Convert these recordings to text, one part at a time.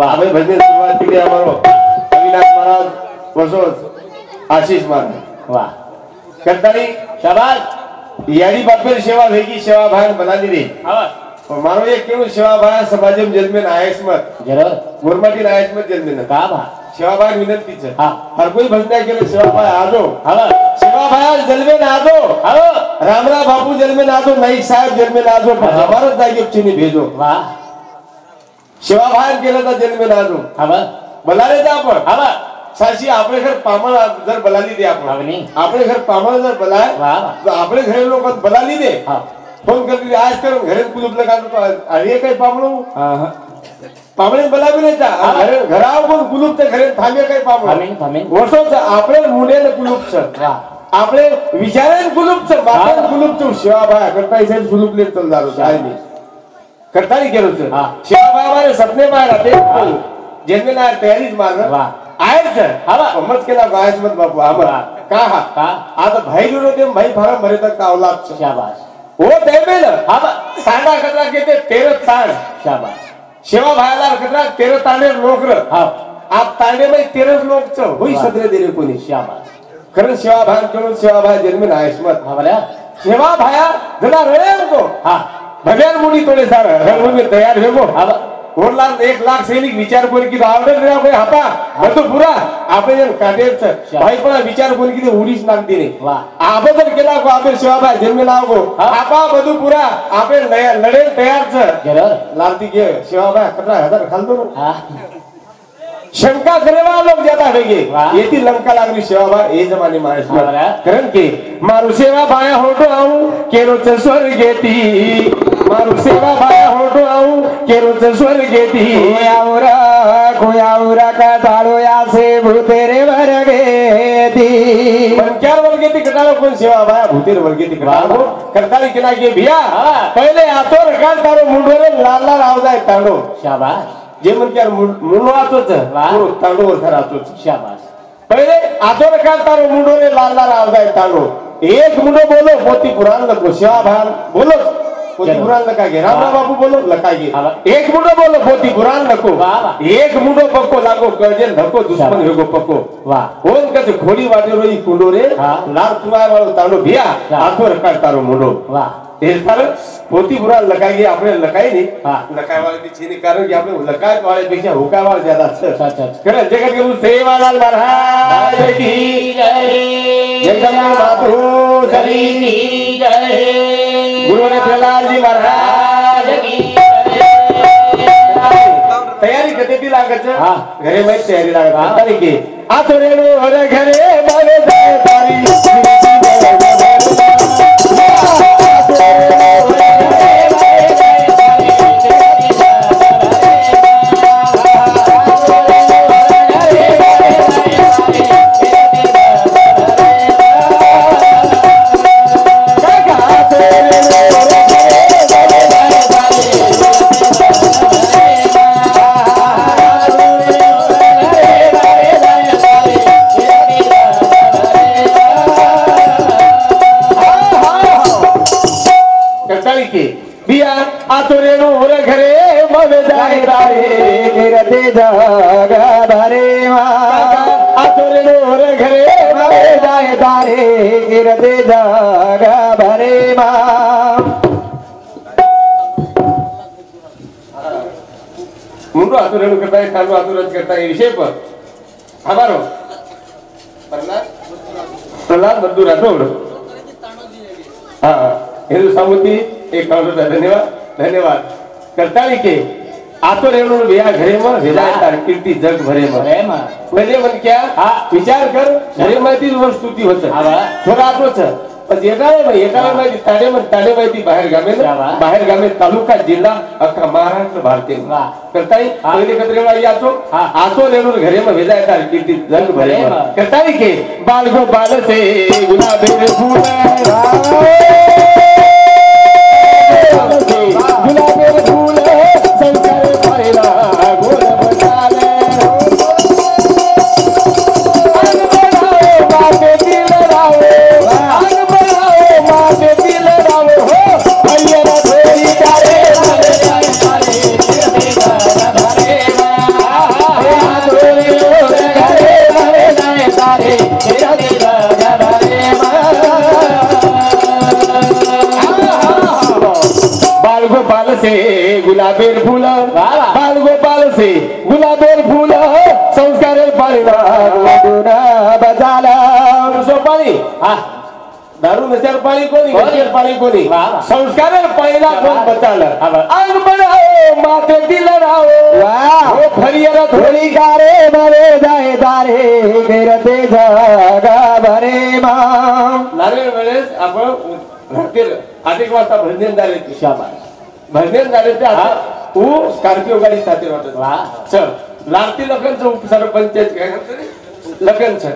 આપણે ભજન શરૂઆત કરી અમારો અવિનાશ મહારાજ વર્ષો આશીષ મહારાજ વાહ કરતાની શાબાશ યારી બાપેર સેવા થઈ ગઈ સેવા ભાઈ બનાવી દે હા મારો એક કેવું સેવા ભાઈ સમાજમ જન્મે આયસ્મત જરૂર ગોરમાટી આયસ્મત જન્મે કા બા સેવા ભાઈ વિનંતી છે હા હર કોઈ ભજના કે સેવા ભાઈ આજો હવે સેવા ભાઈ જન્મે આજો હવે રામરા બાપુ જન્મે આજો નાઈક સાહેબ જન્મે આજો પણ અમારો જાગીબ ચીની ભેજો વાહ સેવા ભાઈ કેલા તા જન્મે આજો હવે બલારે તા પણ હવે સાચી આપણે ઘર પામણ દર બલાલી દે આપણે નહીં આપણે ઘર પામણ દર બલાય વાહ તો આપણે ઘરે લોકો બલાલી દે હા ફોન કરી આજ કરો ઘરે કુલુપ લગાડો તો આ કઈ પામણું હા પામણે બલાવી ને જા ઘરે ઘર આવો કોણ કુલુપ તે ઘરે થામે કઈ પામણું થામે વર્ષો છે આપણે મુને ને કુલુપ છે વાહ આપણે વિચારે ને કુલુપ છે બાપે કુલુપ છે સેવા ભાઈ કરતા છે કુલુપ લે ચલદારો છે આઈ નહીં કરતા નહીં કેરો છે સેવા ભાઈ મારે સપને માં રાતે જેને ના તૈયારી જ માર વાહ આય છે હા મત કેલા ગાયસ મત બાપુ આમાં કા આ તો ભાઈ જોડો તેમ ભાઈ ફારા મરે તક औलाद છે શાબાશ वो देवे ना हाँ साडा कतरा कहते तेरह ताण शाबाश सेवा भाईला कतरा तेरह ताणे नोकर हाँ आप ताणे में 13 लोग छ होई सदरे देरे कोणी शाबाश खरं सेवा भाई करो सेवा भाई जन्म ना आयस्मत हाँ बोला सेवा भाया जरा रहे हमको हाँ भगवान मुनी तोड़े सारा रणभूमि में तैयार है वो हाँ 1 लाख सैनिक विचार कोणी की आवडे ना कोई हापा બધું પૂરા આપણે જેમ કાઢેર છે ભાઈ પણ વિચાર કોणी की ઉડીશ નાખતી નહીં વાહ આબદર કેલા કો આપણે સેવા ભાઈ જન્મે લાવો આપા બધું પૂરા આપણે લડે તૈયાર છે જરૂર લાલતી કે સેવા ભાઈ કતરા હજાર ખાલતો हाँ शंका करे वाला लोग ज्यादा हो गए ये थी लंका लागरी सेवा भाई ये जमाने में करण के मारू सेवा भाई होटो आऊं केरो स्वर्गेती मारू सेवा भाई होटो आऊं केरो स्वर्गेती कोयावरा का ताळो यासे भूतेरे वर्गेती पंचार वर्गेती कटालो कोण सेवा भाई भूतेरे वर्गेती कटालो करताली केला के भिया पहले आतो रकाल तारो मुंडोरे लाल लाल आव जाय तांडो शाबाश जे मन क्या मुंडो आतो छ पूरो तांडो वर आतो छ शाबाश पहले आतो रकाल तारो मुंडोरे लाल लाल आव जाय तांडो एक मुंडो बोलो पोती पुराण लको सेवा भाई बोलो पोती पुराण लकागे राम बाबू बोलो लकागे एक मुंडो बोलो पोती पुराण लको एक मुंडो पक्को लागो गजे धक्को दुश्मन हेगो पक्को वाह कोण कते घोड़ी वाटे रोई कुंडो रे लाल तुवाय वाळो तांडो भिया आतो रकाल तारो मुंडो वाह એ સાર પોતી પુરા લગાઈ આપણે લગાઈ નહીં લગાઈ વાળે બી છે કારણ કે આપણે લગાઈ વાળે પેક્ષા હુકા વાળે જ્યાદા છે કરે જગત ગુરુ સેવાલાલ મહારાજ કી જય જગન્નાથ બાપુ શ્રી की जय गुरु ने प्रहलाद जी महाराज की तैयारी करते लागत हां घरे में तैयारी लागत तारी के आ तो रेणु हरे घरे बाले जाए तारी मुंडो आतुरेणु करता है कांडो आतुरज करता है विषय पर हमारो प्रहलाद बद्दू राठौड़ हाँ हिंदू सामुती एक कांडो धन्यवाद धन्यवाद करता नहीं के आतो रेणु बिया घरे में विदाय तार कीर्ति जग भरे में पहले मन क्या विचार कर घरे में ती वस्तुती होत थोड़ा आतो छ पण एकाला माहिती ताडे माहिती बाहेर गामे तालुका जिल्हा अख्खा महाराष्ट्र भारतीय करताई पहिले कत्रेला याचो आतो रेणु घरे में विदाय तार कीर्ति जग भरे में करताई के बाल गो बाल से गुलाबी फूल गुलाबी फूल से गुलाबेर फूल बाल गोपाल से गुलाबेर फूल संस्कारेर पाणी बजाला पाणी दारू नशेर पाणी कोणी गंजेर पाणी कोणी संस्कारेर पाणीला कोण बचालं अंग बनाओ माथे दिल राहो हो फरियर धोळी गारे भरे जाए दारे गिरते जागा भरे मा नारे वेळेस आपण रात्री 8 वाजता भजन झाले शाबास भजन झाले ते आता तू स्कॉर्पिओ गाडी साथे वाटत चल लालती लखनचं उपसरपंच लखन सर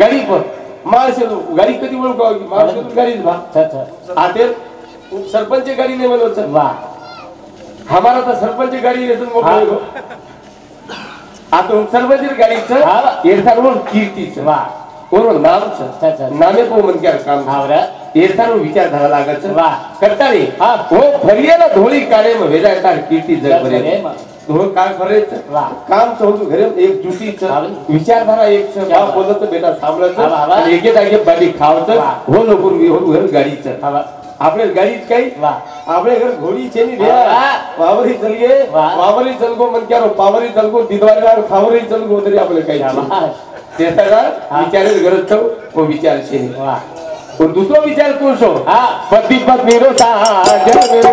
गाडी पण माणसे गाडी कधी ओळखा माणसे गाडीच भा आते सरपंच गाडी नाही म्हणत वाह हमारा तो सरपंच गाडी येतून मोकळो आता सरपंच गाडीचं एरसार कीर्तीचं वाह बरोबर नामचं नामे को मन क्या काम हावरा एरसार विचारधारा लागत वाह करता रे हो फरियाला धोळी काळे मग वेजायता कीर्ती जग बरे धोळ काय करायचं काम चौथू घरे एक जुटीचं विचारधारा एक बाप बोलत बेटा सांभाळायचं एके जागे बाडी खावचं हो नको हो घर गाडीचं आपल्या गाडीच काही आपल्या घर घोडी चेनी वावरी चलगे वावरी चलगो मन क्या पावरी चलगो दिदवारी खावरी चलगो तरी आपलं काही ते सगळं विचारेल गरज ठेव वो विचार शेनी और दुसरा विचार तू शो पती पत्नी रो साजन मेरो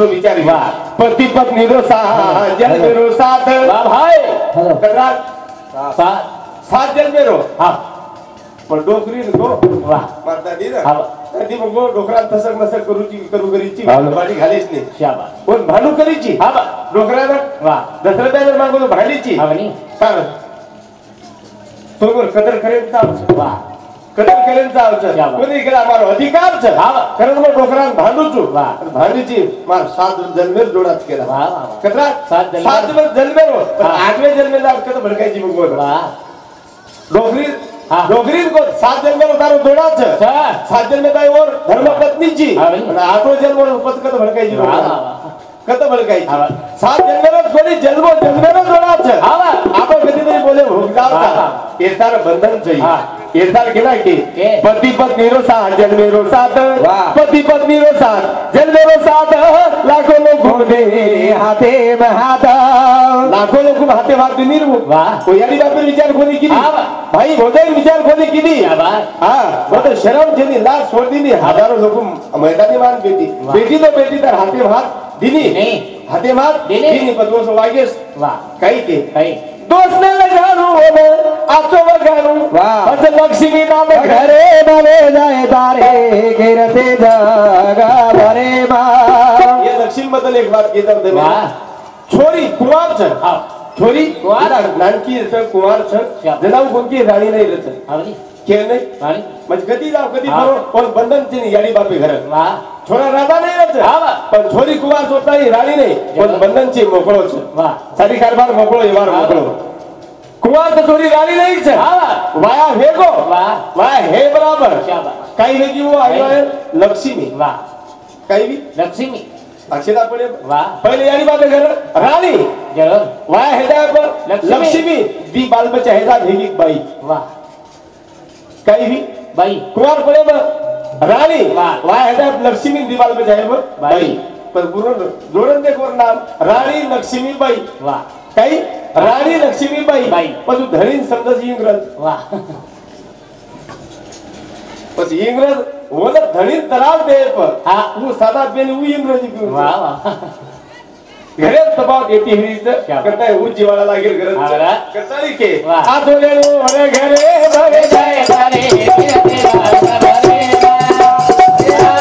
विचार पति पत्नी रो साजन मेरो साथ भाई सात जन मेरो पण डोकरी नको मारता दी ना ती मग डोकरा तसक नसक करू करीची बाडी घालीच नाही शाबास पण भांडू करीची डोकराला दसऱ्याला मागून भांडीची सांग बरोबर कदर करेल वाह कदर करेल चालचं कोणी केला मारो अधिकार छ कारण मग डोकरान भांडूचू भांडीची मार 7 जन्मेर जोडाच केला कतरा 7 जन्मेर 8वें जन्मेला कत भडकायची मग डोकरी डोकरी को 7 जन्मेर तारो जोडाच 7 जन्मे ताई और धर्मपत्नीची आणि 8वें जन्मेर पत कत भडकायची कत भडकायची 7 जन्मेर कोणी जन्मेर जोडाच आपण कधीतरी बोले भोगदावता एसार बंधन चाहिए एरसार केला की पति पत्नी रो साथ जन मेरो साथ पति पत्नी रो साथ जन मेरो साथ लाखों लोग दे हाथे में हाथ लाखों लोग हाथे हाथ निर्मु कोई यारी बापर विचार खोली की भाई भोजाई विचार खोली की हाँ वो तो शर्म जेनी लाश छोड़ दी हजारों लोग मैदानी मान बेटी तो बेटी तर हाथे हाथ दिनी हाथे हाथ दिनी पत्रों से वागेस कहीं के दोस्त ने लगारू आचो वगारू बस लक्ष्मी नाम घरे बने जाए दारे गिरते जागा भरे माँ ये लक्ष्मी बदल एक बात कहता हूँ मैं छोरी कुमार छन छोरी कुमार नानकी कुमार छन जनाऊ कोणती राणी नाही रचन के नाही राणी म्हणजे कधी जाऊ कधी करो पण बंधन ची याडी बापे घर छोरा राजा नाही रचन पण छोरी कुमार स्वतः ही राणी नाही पण बंधन ची मोकळो छ सारी कारभार मोकळो येवार मोकळो कुमार तो छोरी राणी नहीं छे वाया हेगो वाया हे बराबर काही वेगी वो आई है लक्ष्मी वाह काही भी लक्ष्मी अक्षरा पडे वाह पहिले यारी बात घर राणी जरूर वाया हेदा पर लक्ष्मी दी बाल बच्चा हेदा भेगी बाई वाह काही भी बाई कुमार पडे राणी वाया हेदा लक्ष्मी दी बाल बच्चा है बाई पर पूर्ण जोडन दे कोर नाम राणी लक्ष्मी बाई वाह काही राणी लक्ष्मीबाई પછી ધણીન સમજ इंग्रज वाह પછી इंग्रज ઓને ધણીન તરાવ દે પર હા હું સાદા બેન હું इंग्रजी पिऊ वाह वाह घरे दबाव देती हुई करता है वो जीवाला लागेल गरज करता नहीं के आ धोले लो अरे घरे भरे जाए सारे तेरा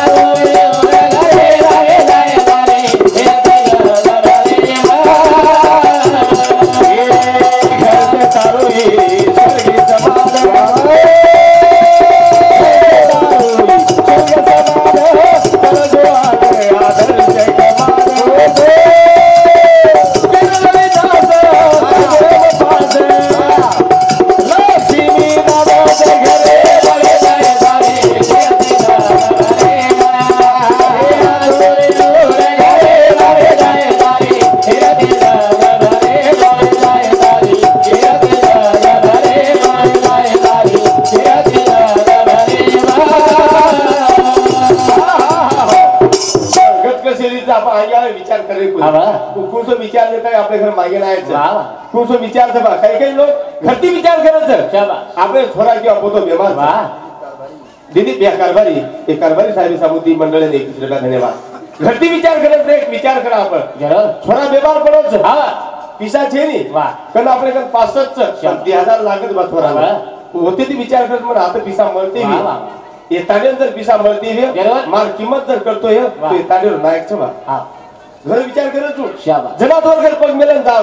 आपण आगे आवे विचार करे कुणसो विचार देता आपल्या घर मागे नाही कुणसो विचार बा काही काही लोक घरती विचार करायचं आपले छोरा किंवा पोतो बेमार दीदी या कारभारी एक कारभारी साहेब सामुती मंडळाने 21 रुपया धन्यवाद घरती विचार करत एक विचार करा आपण छोरा बेमार पडोच पिसा छे नी कन आपले कन 500 लागत बा छोराला होते ती विचार करत म्हणून आता पिसा मळते ये ताडेर जर पिसा मळते मार किंमत जर करतोय तो ताडेर नायक छबा घर विचार करत तू जनावर घर पग मेलन जाव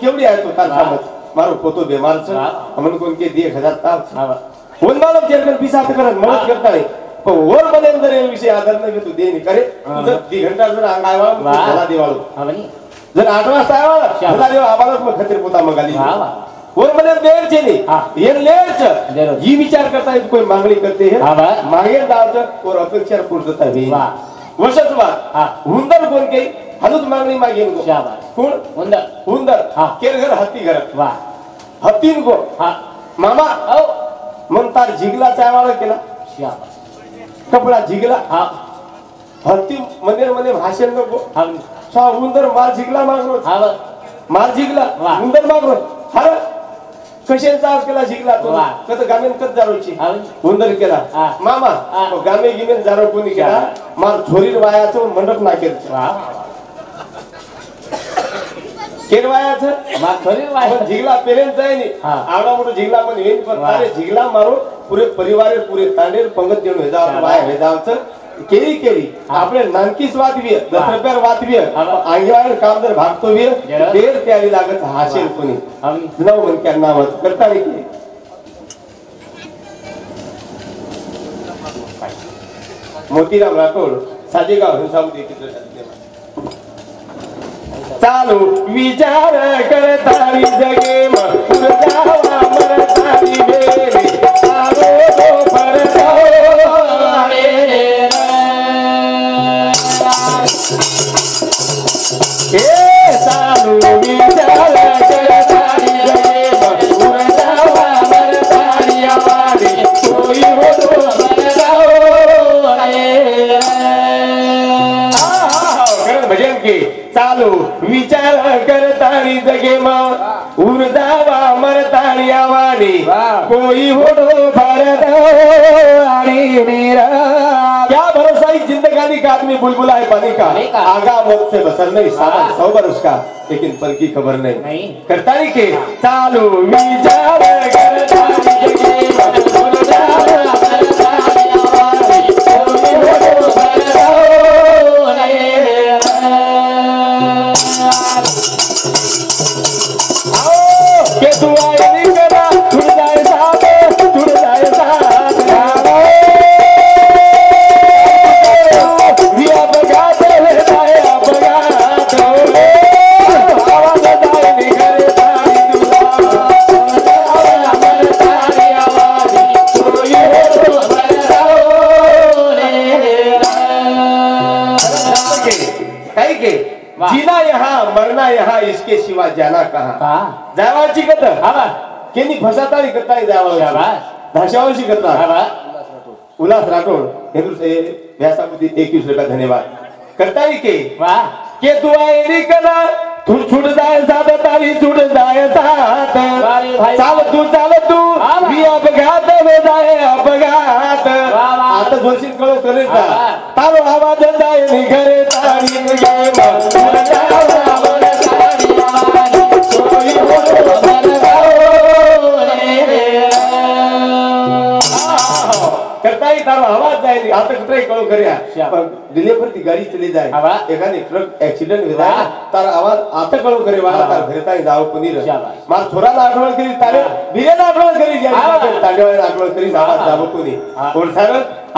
केवढी आहे तो तार समज मारो पोतो बेमार छ हमन कोण के 1000 ताव फोन मालम जेरकन पिसा करत मदत करता नाही पण वर मध्ये जर हे विषय आदर नाही तू देनी करे जर 2 घंटा जर अंगावा मला देवाळो जर 8 वाजता आवा मला देव आबाला मग खतिर पोता मगाली वर मध्ये देर छे नी ये लेच ही विचार करता है कोई मांगणी करते है मागे दावत और अपेक्षा पूर्तता है वर्षच बा हुंदर कोण के हनुत मागणी मागेन को कोण हुंदर केर घर हत्ती घर हत्तीन को मामा म्हणतार जिगला चायवाळा केला कपडा जिगला हत्ती मंदिर मध्ये भाषण नको सा हुंदर मार जिगला मागरो मार जिगला हुंदर मागरो हर कशे चाव केला जिगला तो कत गामेन कत जारोची हुंदर केला मामा गामे गिमेन जारो कोणी केला मार छोरीर वायाचं मंडप नाकेल केरवायाचं मार छोरीर वाया जिगला पेरेन जाय नी आवडा मोठो जिगला पण येईन पण तारे जिगला मारो पुरे परिवार पूरे तांडेर पंगत देऊन हेजाव वाया हेजावचं केली केली आपले नानकीस वादवीय 10 रुपयार वादवीय आंगेवाड काम जर भागतो वीर देर त्याली लागत हाशेल कोणी नव मन क्या नाम करता रे की मोतीराम राठोड साजेगाव हिंसामुदी चित्र चालू विचार करतारी जगे मग जावा मरतारी बेरी आरो तो परताओ ए चालू विचार करतारी जगे मग जावा मरतारी आवाडी कोई हो तो परताओ भजन की चालू विचार करतानी जगे मग उर्जावा मरतानी आवाडी कोई होडो भारत आणि मेरा क्या भरोसा इस जिंदगानी का आदमी बुलबुला है पानी का आगा मौत से बसर नहीं सारा 100 बरस का लेकिन पल की खबर नहीं करतानी के चालू विचार करतानी जगे मग उर्जावा मरतानी आवाडी कोई होडो भारत के तू आए नहीं करा छुड़ जाए साथ विया बगाते ले जाए बगात आवाज जाए नहीं करे तारी दुला अमर तारी आवाज कोई हो बरसाओ रे कहीं के जीना यहाँ मरना यहाँ इसके सिवा जाना कहाँ जावाची कत केनी फसातारी करताय जावा भाषावरची करता उल्हास राठोड हिंदू से व्यासामुदी 21 रुपया धन्यवाद करताय के तू आईनी कला तू छुट जाए साथ तारी छुट जाए साथ चाल तू भी अपघात में जाए अपघात आता जोशीत कळो करे तारो आवाज जाए नि घरे तारी करताई तारो आवाज जाए आता कुठे कळो करिया पण डिलीवर ती गाडी चली जाए एकाने ट्रक एक्सीडेंट हो जाए तार आवाज आता कळो करे वाला तार घरताई जाव पनीर मार छोरा आठवण करी तारे बिरे आठवण करी जाए तांडवा आठवण करी आवाज जाव कोणी और सार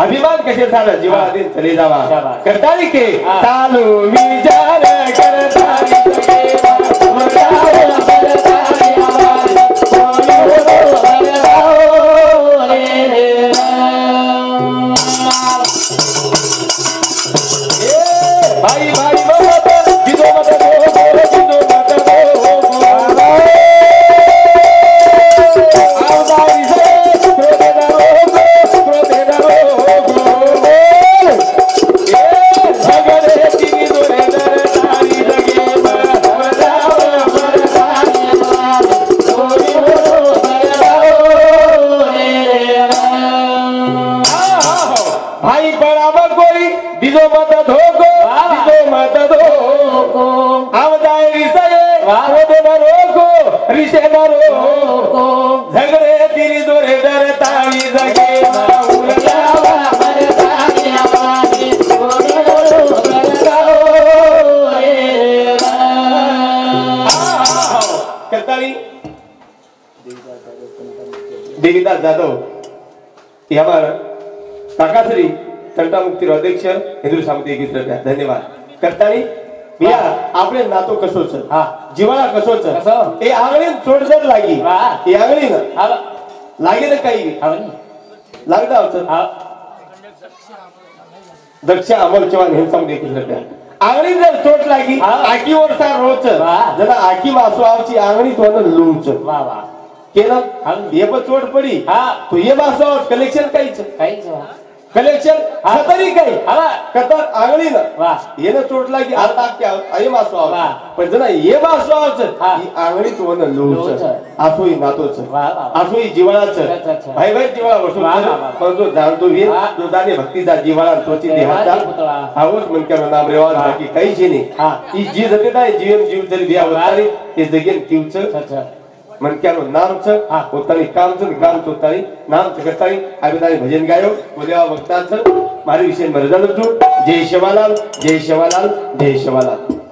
अभिमान कसे सार जीवा दिन चले जावा करताई के चालू विचार करताई भाई भाई मत जिदो मत जिदो मत आवदाई से प्रोतेदारो ये भगरे तिनी બીજો મત ધોકો બીજો મત ધોકો આવજાય વિષય ઓદે ન રોકો રિશે ન રોકો ઝગડે તીરી દોરે ડર તાળી જગે ઉલટાવા મરે તાળિયા વાગે करताळी देवीदास जाधव यावर काकाश्री तंटा मुक्ती अध्यक्ष हिंदू समिती एकत्र धन्यवाद करताळी भैया आपले नातो कसोच जीवाला कसोच ए आंगळी सोडजर लागी ए आंगळी ना लागे ना काही लागदा होतं दक्ष अमोल चव्हाण हे समिती एकत्र आंगणी जर चोट लागी आकीवर सार रोच जरा आकी वासवाची आंगणी तोंड लुंच केलं हे पण चोट पडी तो ये वासवा कलेक्शन काहीच कलेक्शन तरी काही कतर आंगणी ना येणं चोट लागी आता आई वासवा पण जरा ये वासवाच ही आंगणी तोंड लुंच असोही नातोच असोही जीवाळाच भाई भाई जीवाळा वसूल पण जो जाणतो वीर जो जाणे भक्तीचा जीवाळा तोची देहाचा हाऊस मनकर नाम रेवाज बाकी काहीच नाही ही जी जते नाही जीवन जीव जरी द्या होतारी ते जगेन तीवच मनक्यानो नामच होतानी कामच काम होतानी नामच करतानी आम्ही भजन गायो बोलेवा भक्तांच मारी विषय मर्यादा जय शिवालाल जय शिवालाल जय शिवालाल